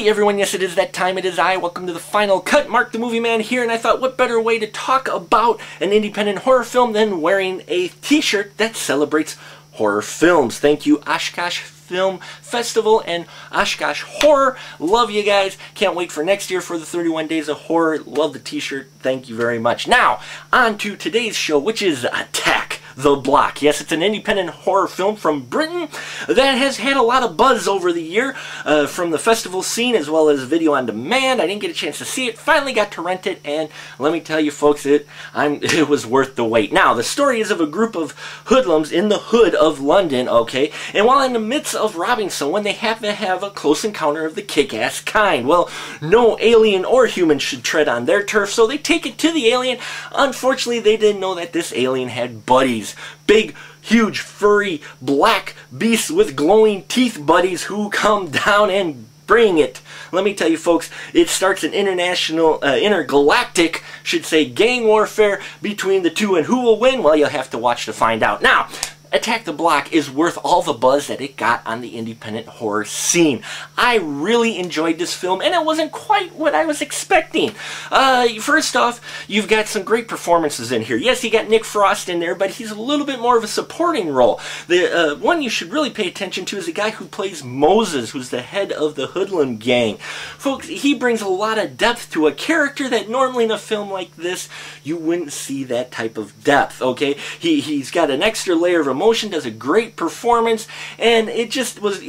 Hey everyone, yes it is that time, it is I. Welcome to the final cut. Mark the Movie Man here, and I thought what better way to talk about an independent horror film than wearing a t-shirt that celebrates horror films. Thank you Oshkosh Film Festival and Oshkosh Horror. Love you guys. Can't wait for next year for the 31 Days of Horror. Love the t-shirt. Thank you very much. Now, on to today's show, which is Attack the Block. Yes, it's an independent horror film from Britain that has had a lot of buzz over the year from the festival scene as well as video on demand. I didn't get a chance to see it. Finally got to rent it, and let me tell you folks, it was worth the wait. Now, the story is of a group of hoodlums in the hood of London, okay? And while in the midst of robbing someone, they happen to have a close encounter of the kick-ass kind. Well, no alien or human should tread on their turf, so they take it to the alien. Unfortunately, they didn't know that this alien had buddies. Big, huge, furry, black beasts with glowing teeth buddies who come down and bring it. Let me tell you folks, it starts an intergalactic, should say, gang warfare between the two, and who will win? Well, you'll have to watch to find out. Now, Attack the Block is worth all the buzz that it got on the independent horror scene. I really enjoyed this film, and it wasn't quite what I was expecting. First off, you've got some great performances in here. Yes, you got Nick Frost in there, but he's a little bit more of a supporting role. The one you should really pay attention to is the guy who plays Moses, who's the head of the hoodlum gang. Folks, he brings a lot of depth to a character that normally in a film like this, you wouldn't see that type of depth, okay? He's got an extra layer of emotion, does a great performance, and it just was,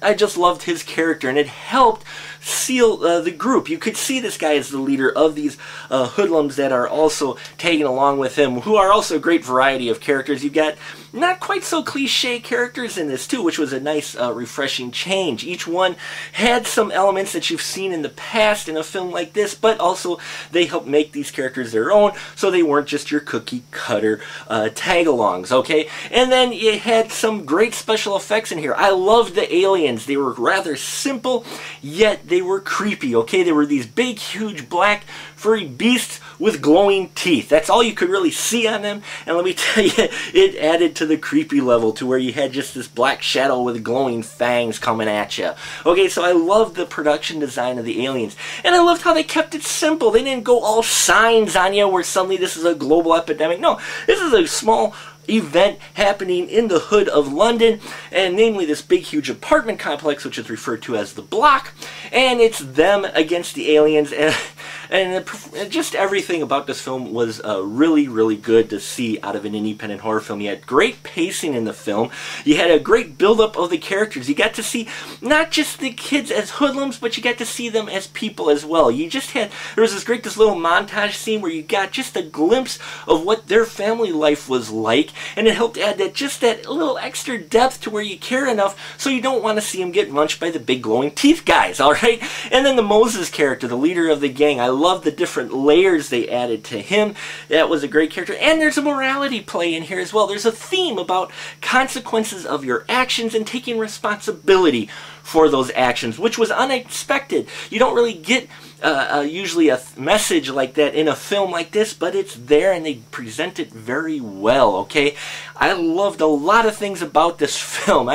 I just loved his character, and it helped seal the group. You could see this guy as the leader of these hoodlums that are also tagging along with him, who are also a great variety of characters. You've got not quite so cliche characters in this too, which was a nice refreshing change. Each one had some elements that you've seen in the past in a film like this, but also they helped make these characters their own, so they weren't just your cookie cutter tag-alongs, okay? And then you had some great special effects in here. I loved the aliens. They were rather simple, yet they were creepy, okay? They were these big, huge, black, furry beasts with glowing teeth. That's all you could really see on them, and let me tell you, it added to the creepy level to where you had just this black shadow with glowing fangs coming at you. Okay, so I loved the production design of the aliens, and I loved how they kept it simple. They didn't go all signs on you where suddenly this is a global epidemic. No, this is a small event happening in the hood of London, and namely this big huge apartment complex, which is referred to as the Block, and it's them against the aliens, and just everything about this film was really, really good to see out of an independent horror film. You had great pacing in the film. You had a great build-up of the characters. You got to see not just the kids as hoodlums, but you got to see them as people as well. You just had, there was this little montage scene where you got just a glimpse of what their family life was like, and it helped add that little extra depth to where you care enough so you don't want to see him get munched by the big glowing teeth guys, alright? And then the Moses character, the leader of the gang, I love the different layers they added to him. That was a great character. And there's a morality play in here as well. There's a theme about consequences of your actions and taking responsibility for those actions, which was unexpected. You don't really get usually a message like that in a film like this, but it's there and they present it very well, okay? I loved a lot of things about this film.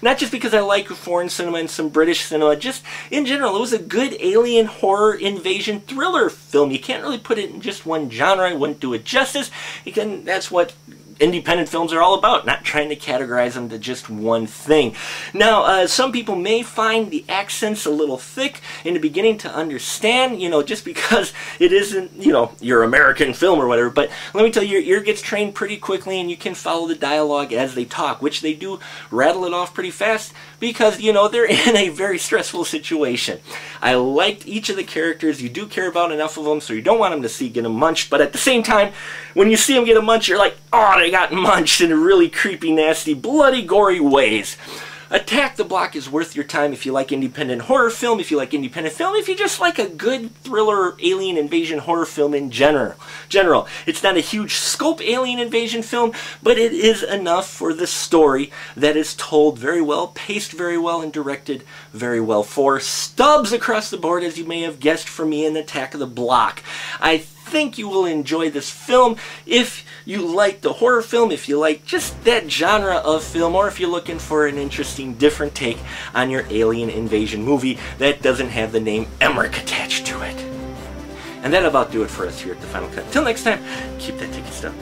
Not just because I like foreign cinema and some British cinema, just in general, it was a good alien horror invasion thriller film. You can't really put it in just one genre. I wouldn't do it justice. That's what independent films are all about, not trying to categorize them to just one thing. Now, some people may find the accents a little thick in the beginning to understand, you know, just because it isn't, you know, your American film or whatever, but let me tell you, your ear gets trained pretty quickly and you can follow the dialogue as they talk, which they do rattle it off pretty fast because, you know, they're in a very stressful situation. I liked each of the characters. You do care about enough of them, so you don't want them to get them munched, but at the same time, when you see them get them munched, you're like, oh, they got munched in really creepy, nasty, bloody, gory ways. Attack the Block is worth your time if you like independent horror film, if you like independent film, if you just like a good thriller alien invasion horror film in general. It's not a huge scope alien invasion film, but it is enough for the story that is told very well, paced very well, and directed very well. 4 stubs across the board, as you may have guessed from me in Attack of the Block. I think you will enjoy this film. If you like the horror film, if you like just that genre of film, or if you're looking for an interesting, different take on your alien invasion movie that doesn't have the name Emmerich attached to it. And that'll about do it for us here at The Final Cut. Till next time, keep that ticket stub.